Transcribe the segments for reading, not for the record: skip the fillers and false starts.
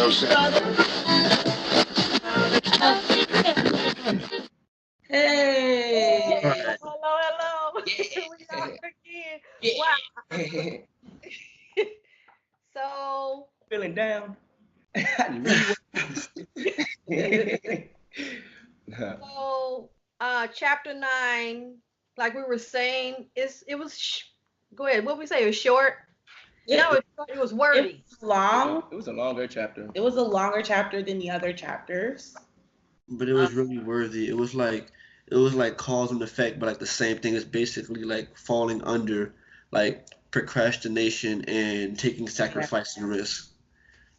Hey. Hello, hello. Yeah. We are again. Yeah. Wow. So, Feeling down. I really so, chapter 9, like we were saying, it was. Go ahead. What we say? It was short. No, It, it was It wordy. was long. it was a longer chapter. It was a longer chapter than the other chapters. But it was really worthy. It was like cause and effect, but like the same thing is basically like falling under like procrastination and taking sacrifice and risk.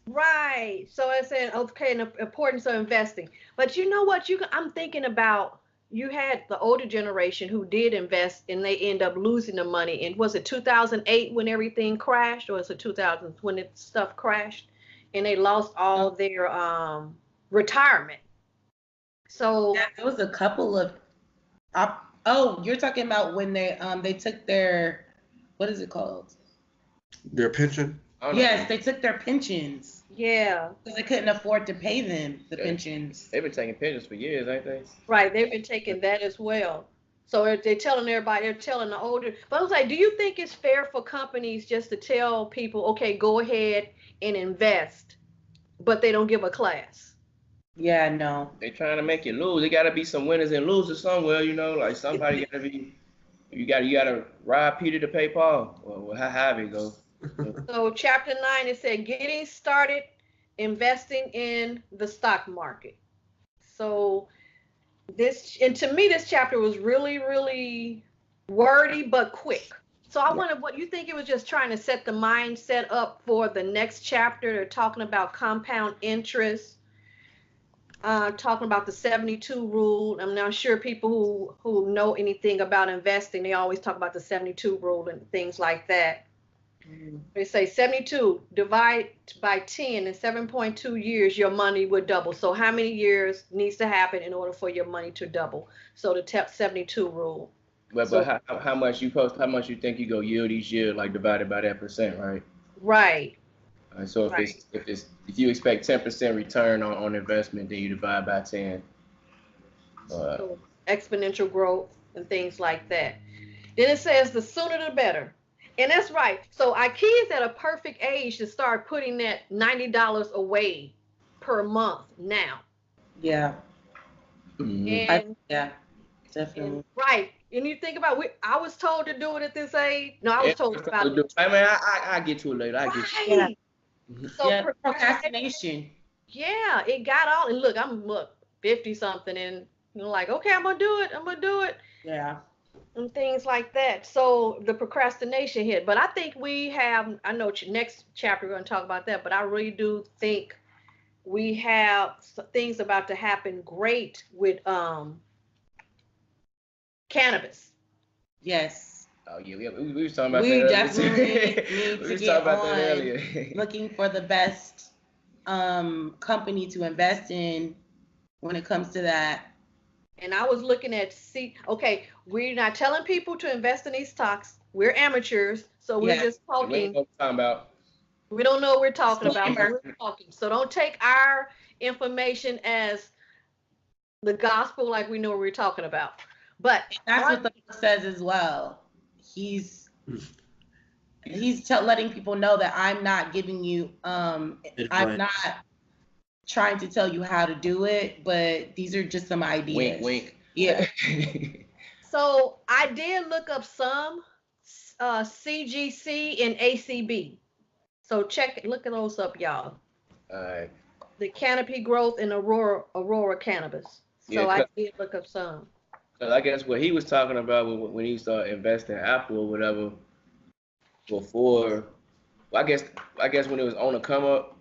Right. So I said, okay, the importance of investing. But you know what? I'm thinking about. You had the older generation who did invest, and they end up losing the money. And was it 2008 when everything crashed, or was it 2000 when it stuff crashed, and they lost all their retirement? So Yeah, there was a couple of. Oh, you're talking about when they took their, what is it called? Their pension. I don't know. Yes, they took their pensions yeah, because they couldn't afford to pay them the Yeah. pensions. They've been taking pictures for years, ain't they? right. They've been taking that as well. So they're telling everybody, they're telling the older. But I was like, do you think it's fair for companies just to tell people, okay, go ahead and invest, but they don't give a class? Yeah, no. They trying to make you lose. There gotta be some winners and losers somewhere, you know. Like somebody gotta be. You gotta rob Peter to pay Paul. Well, how it go? So chapter 9, it said getting started investing in the stock market. So this, and to me, this chapter was really, really wordy but quick. So I wonder what you think. It was just trying to set the mindset up for the next chapter. They're talking about compound interest, talking about the 72 rule. I'm not sure people who know anything about investing, they always talk about the 72 rule and things like that. They say 72 divide by 10 in 7.2 years, your money would double. So how many years needs to happen in order for your money to double? So the 72 rule. But So how much you think you go yield each year, like divided by that percent, right? right, So if right. if you expect 10% return on investment, then you divide by 10. So exponential growth and things like that. Then it says the sooner the better. And that's right. So our kids at a perfect age to start putting that $90 away per month now. Yeah. Mhm. And Yeah, definitely. right. And you think about, I was told to do it at this age. No, I Yeah, was told about it. I mean, I get to it later. I get to it. Yeah. Right. So Yeah, procrastination. yeah, it got all. And look, I'm 50 something, and like, okay, I'm gonna do it. I'm gonna do it. Yeah. And things like that. So the procrastination hit. But I think we have, I know next chapter we're going to talk about that, but I really do think we have things about to happen great with cannabis. Yes. Oh yeah, we was talking about We that definitely earlier. need We to was get talking about that on earlier. looking for the best company to invest in when it comes to that. And I was looking at, okay, we're not telling people to invest in these stocks. We're amateurs, so we're Yeah. just We ain't talking. know what we're talking about. We don't know what we're talking about, but Disclaimer. we're talking. So don't take our information as the gospel like we know what we're talking about. But That's what the book says as well. He's letting people know that I'm not giving you I'm Advice. not trying to tell you how to do it, but these are just some ideas. Wink, wink. Yeah. so I did look up some CGC and ACB. So look at those up, y'all. Alright. The canopy growth and Aurora cannabis. So Yeah, I did look up some. cause I guess what he was talking about when he started investing in Apple or whatever before, well, I guess when it was on the come up,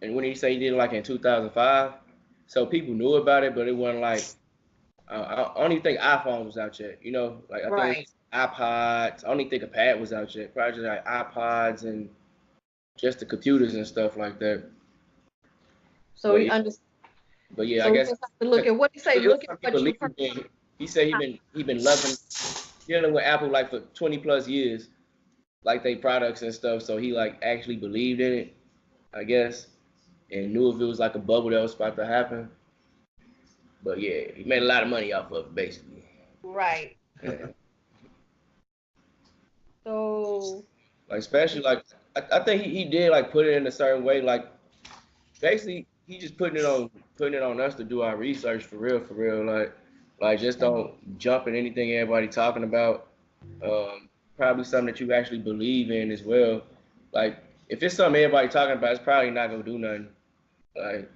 and when he said he did it like in 2005, so people knew about it, but it wasn't like I don't even think iPhones was out yet. You know, like I think Right. iPods. I don't even think a pad was out yet. Probably just like iPods and just the computers and stuff like that. So But we yeah, understand. but yeah, So I we guess just have to look at what he say. it was Look at some what people you heard. leaving. He said he been loving dealing with Apple like for 20 plus years, like they products and stuff. So he like actually believed in it, I guess. and knew if it was like a bubble that was about to happen. But yeah, he made a lot of money off of it, basically. Right. Yeah. So Like especially like I think he did like put it in a certain way. Like basically he just putting it on us to do our research for real, for real. Like just don't jump at anything everybody talking about. Probably something that you actually believe in as well. Like if it's something everybody talking about, it's probably not gonna do nothing. Like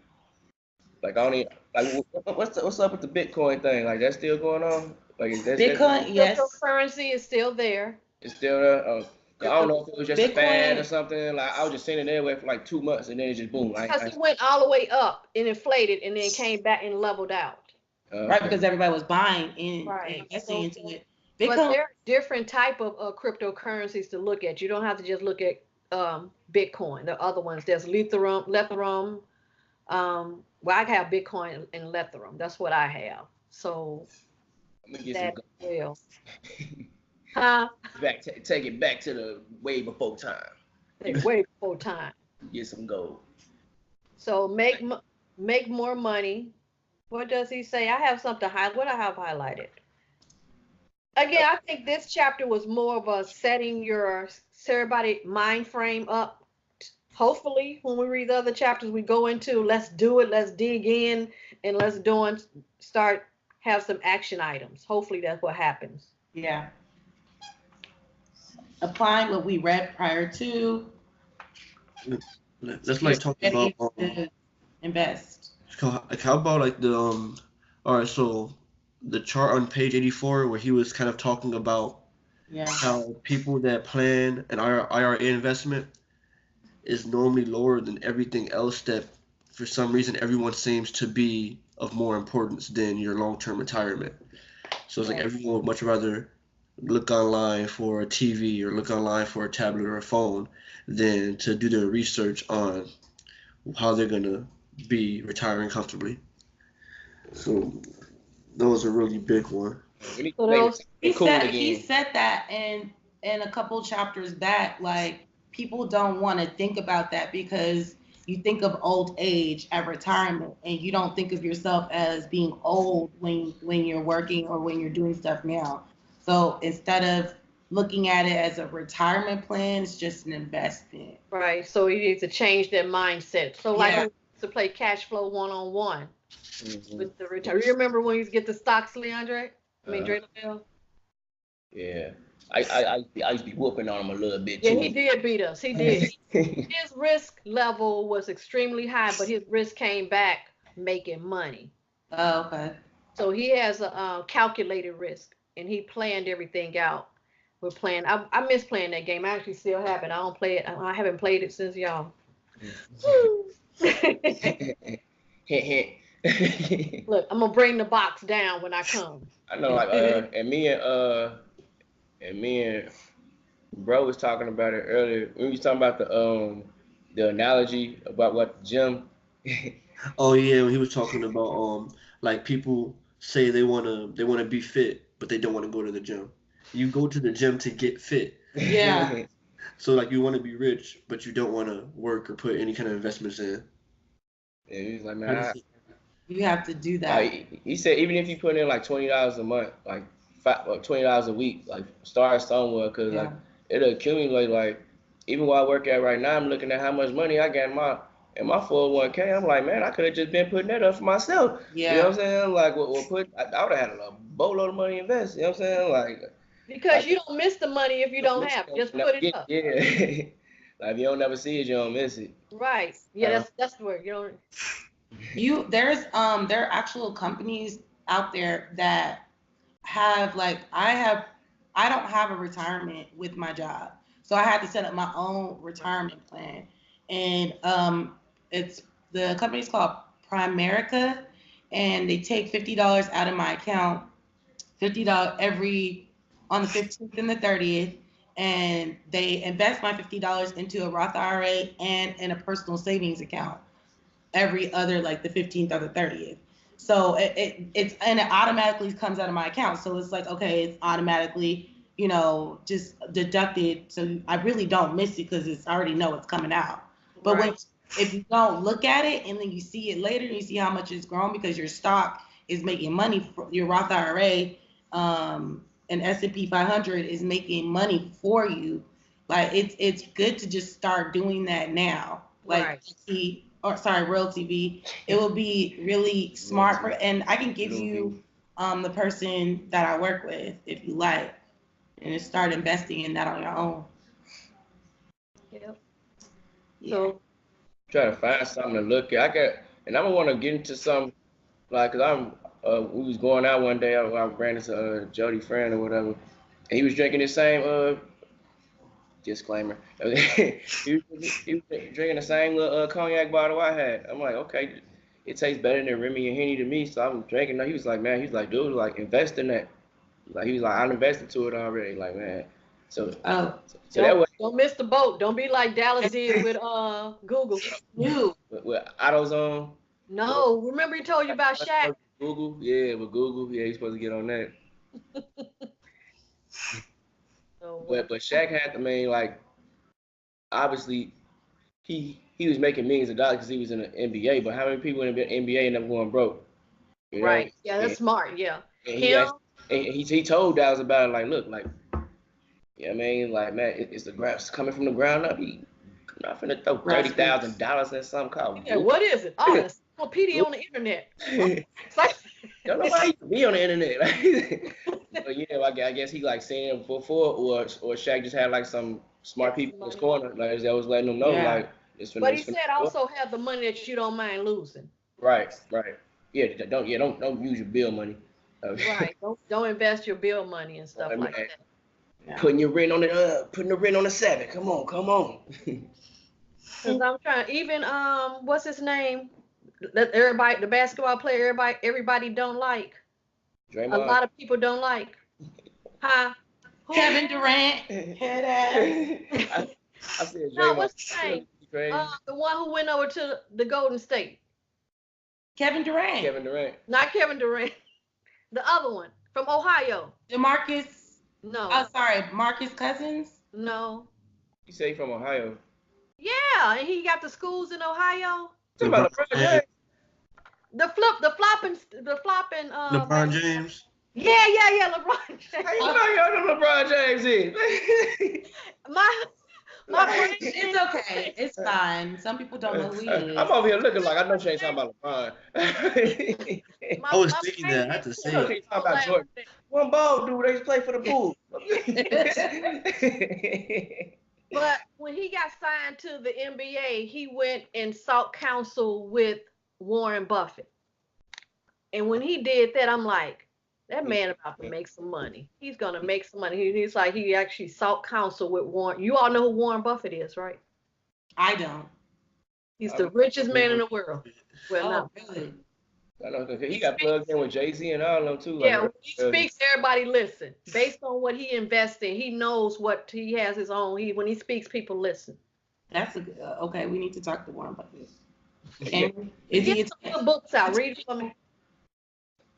like I don't even, like what's up with the Bitcoin thing? Like that's still going on? Like is that Bitcoin, yes. cryptocurrency is still there. it's still there? I don't know if it was just a fad or Bitcoin, something. Like I was just sitting there with for like 2 months and then it just boom. Because it went all the way up and inflated and then came back and leveled out. right? okay. Because everybody was buying and Right. investing into it. But Bitcoin, there are different type of cryptocurrencies to look at. You don't have to just look at Bitcoin. The other ones, there's Ethereum. Well, I have Bitcoin and Ethereum. That's what I have. So I'm gonna get that some will. Huh? take it back to the way before time. Way before time. Get some gold. So make more money. What does he say? I have something what I have highlighted. Again, I think this chapter was more of a setting your everybody mind frame up. Hopefully, when we read the other chapters, we go into let's do it, let's dig in, and let's start have some action items. Hopefully, that's what happens. yeah. Applying what we read prior to. Let's like talk about to invest. like how about like the all right, so the chart on page 84 where he was kind of talking about Yeah. how people that plan an IRA investment is normally lower than everything else that for some reason everyone seems to be of more importance than your long-term retirement. So it's like everyone would much rather look online for a TV or look online for a tablet or a phone than to do their research on how they're gonna be retiring comfortably. So that was a really big one. He said that in a couple chapters back, like people don't want to think about that because you think of old age at retirement and you don't think of yourself as being old when you're working or when you're doing stuff now. So instead of looking at it as a retirement plan, it's just an investment. Right. So you need to change their mindset. So like to play cash flow one-on-one with the return. You remember when you used to get the stocks, Leandre? I mean, Dre LaBelle? Yeah. I used to be whooping on him a little bit Yeah, too. he did beat us. He did. His risk level was extremely high, but his risk came back making money. Oh, okay. So he has a calculated risk, and he planned everything out. We're playing. I miss playing that game. I actually still have it. I don't play it. I haven't played it since y'all. Look, I'm gonna bring the box down when I come. I know, like, and me and bro was talking about it earlier. We was talking about the analogy about what the gym. Oh yeah, when he was talking about like people say they wanna be fit, but they don't want to go to the gym. You go to the gym to get fit. Yeah. So like you want to be rich, but you don't want to work or put any kind of investments in. Yeah, he's like, man, you have to do that. He said even if you put in like $20 a month, like $20 a week, like start somewhere, cause like it'll accumulate. Like even while I work at right now, I'm looking at how much money I got in my 401k. I'm like, man, I could have just been putting that up for myself. Yeah. You know what I'm saying? Like, I would have had a boatload of money invest. You know what I'm saying? Like, because you don't miss the money if you don't have it. Just put it up. Yeah. Like if you don't never see it, you don't miss it. Right. Yeah, that's the word. You don't. There are actual companies out there that have like I don't have a retirement with my job, so I had to set up my own retirement plan, and it's the company's called Primerica, and they take $50 out of my account, $50 every on the 15th and the 30th, and they invest my $50 into a Roth IRA and in a personal savings account every other, like the 15th or the 30th. So it automatically comes out of my account. So it's like, okay, it's automatically, just deducted. So I really don't miss it because I already know it's coming out. But if you don't look at it and then you see it later, you see how much it's grown because your stock is making money. Your Roth IRA, and S&P 500 is making money for you. Like it's good to just start doing that now. Like Real TV. It will be really smart for, and I can give you the person that I work with if you like, and just start investing in that on your own. Yep. Yeah. So Try to find something to look at. And I'm gonna want to get into some, like, cause we was going out one day. I ran into Jody friend or whatever, and he was drinking the same disclaimer. he was drinking the same little cognac bottle I had. I'm like, okay, it tastes better than Remy and Henny to me, so I'm drinking. He was like, man, he's like, dude, like, invest in that. Like, he was like, I invested to it already. Like, man, so that way. Don't miss the boat. Don't be like Dallas did with Google. With AutoZone. No, remember he told you about Shaq? Google, yeah, with Google, yeah, he's supposed to get on that. But Shaq had the main, like, obviously he was making millions of dollars because he was in the NBA. But how many people in the NBA end up going broke? You know? Right. Yeah, that's smart. Yeah. And he told Dallas about it. Like, look, like, yeah, I mean, like, man, it's coming from the ground up. I'm not finna throw $30,000 in something called. Yeah, what is it? Oh, it's encyclopedia on the internet. Don't nobody be on the internet. But yeah, I guess he like seen him before, or Shaq just had like some smart people in his corner, like that was letting him know, like it's finna. But he said also have the money that you don't mind losing. Right. Yeah, don't use your bill money. Right. Don't invest your bill money and stuff like that. Yeah. Putting the rent on the 7. Come on. Cause I'm trying. Even what's his name? Everybody, the basketball player, everybody don't like. Draymond. A lot of people don't like. Huh? Kevin Durant. Head ass. I said Draymond. No, what's his name? The one who went over to the Golden State. Kevin Durant. Not Kevin Durant. The other one from Ohio. DeMarcus. No. Oh, sorry, Marcus Cousins. No. You say he's from Ohio? Yeah, and he got the schools in Ohio. Talking about LeBron James. The flopping. LeBron James. Yeah, LeBron James. How you know LeBron James is? My brain. It's okay. It's fine. Some people don't know who he is. I'm over here looking like I know she ain't talking about LeBron. I was thinking that. I had to say it. Talking about Jordan. One ball, dude. They used to play for the Bulls. But when he got signed to the NBA, he went and sought counsel with Warren Buffett. And when he did that, I'm like, that man about to make some money. He's gonna make some money. He's like, he actually sought counsel with Warren. You all know who Warren Buffett is, right? I don't. He's the richest man in the world. Well, not really. I know, because he got plugged in with Jay-Z and all of them too. Yeah, when he speaks, everybody listen. Based on what he invests in, he knows what he has his own. When he speaks, people listen. That's a good. Okay, we need to talk to Warren Buffett. Get some books out. Read it for me.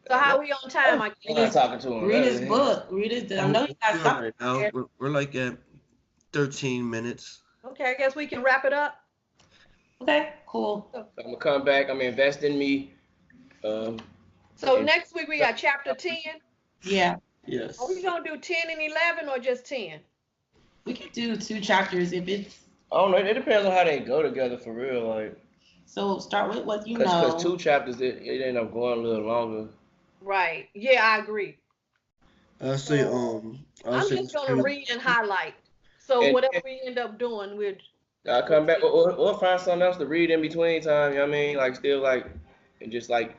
So how are we on time? I'm not talking to him. Read his book. Read his. I know you got something. Right now. We're like at 13 minutes. Okay, I guess we can wrap it up. Okay, cool. So I'm gonna come back. I'm gonna invest in me. So next week we got chapter 10. Yeah. Yes. Are we gonna do 10 and 11 or just 10? We could do 2 chapters if it's. I don't know. It depends on how they go together for real. Like. So start with what you know. Because 2 chapters, it end up going a little longer. Right. Yeah, I agree. I'm just gonna read and highlight. So whatever we end up doing, I'll come back or find something else to read in between time. You know what I mean? Like still like and just like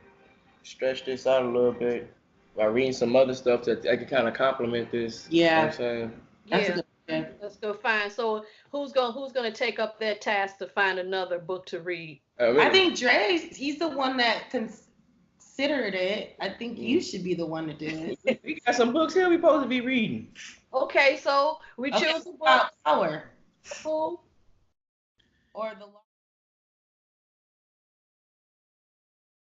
stretch this out a little bit by reading some other stuff that I can kind of complement this. Yeah. You know what I'm saying? That's a good idea. Let's go find. So who's gonna take up that task to find another book to read? I think Dre, he's the one that considered it. I think you should be the one to do it. We got some books here we supposed to be reading. Okay, so we choose a book. Power. Who? Or the